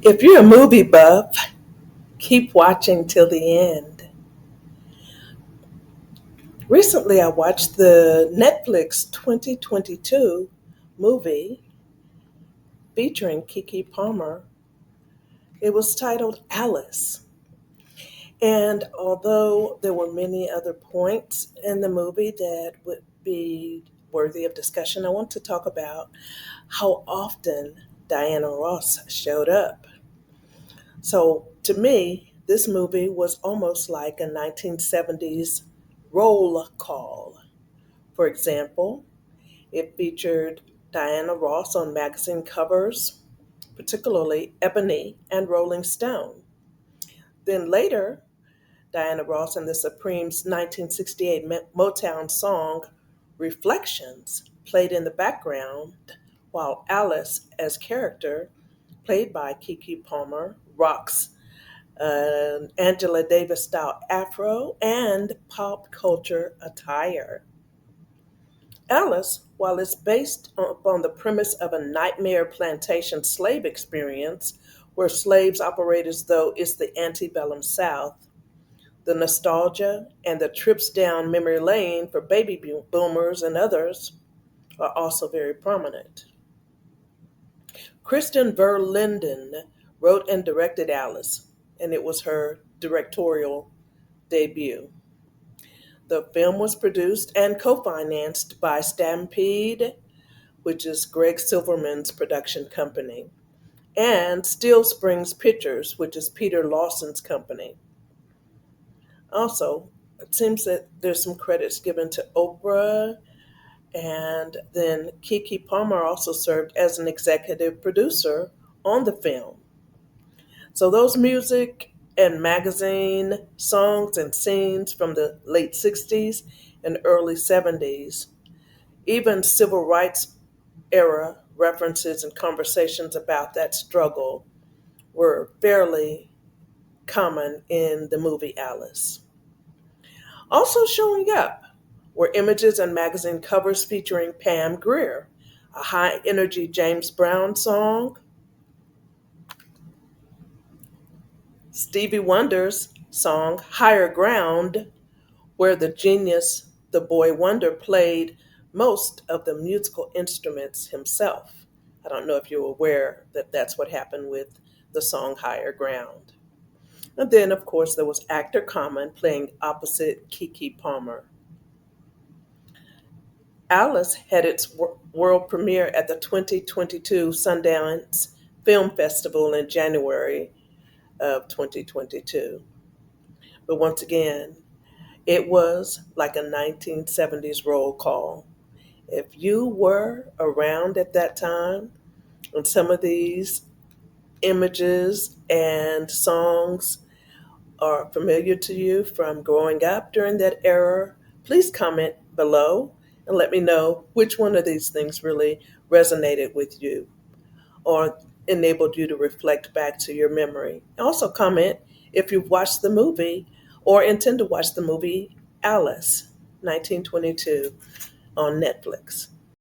If you're a movie buff, keep watching till the end. Recently, I watched the Netflix 2022 movie featuring Keke Palmer. It was titled Alice. And although there were many other points in the movie that would be worthy of discussion, I want to talk about how often Diana Ross showed up. So to me, this movie was almost like a 1970s roll call. For example, it featured Diana Ross on magazine covers, particularly Ebony and Rolling Stone. Then later, Diana Ross and the Supremes' 1968 Motown song Reflections played in the background, while Alice, as character, played by Keke Palmer, rocks an Angela Davis style afro and pop culture attire. Alice, while it's based upon the premise of a nightmare plantation slave experience where slaves operate as though it's the antebellum South, the nostalgia and the trips down memory lane for baby boomers and others are also very prominent. Kristen Verlinden wrote and directed Alice, and it was her directorial debut. The film was produced and co financed by Stampede, which is Greg Silverman's production company, and Steel Springs Pictures, which is Peter Lawson's company. Also, it seems that there's some credits given to Oprah, and then Keke Palmer also served as an executive producer on the film. So those music and magazine songs and scenes from the late 60s and early 70s, even civil rights era references and conversations about that struggle were fairly common in the movie Alice. Also showing up were images and magazine covers featuring Pam Grier, a high energy James Brown song, Stevie Wonder's song Higher Ground, where the genius, the boy wonder, played most of the musical instruments himself. I don't know if you're aware that that's what happened with the song Higher Ground. And then, of course, there was actor Common playing opposite Keke Palmer. Alice had its world premiere at the 2022 Sundance Film Festival in January of 2022. But once again, it was like a 1970s roll call. If you were around at that time and some of these images and songs are familiar to you from growing up during that era, please comment below and let me know which one of these things really resonated with you or enabled you to reflect back to your memory. Also, comment if you've watched the movie or intend to watch the movie Alice, 1922, on Netflix.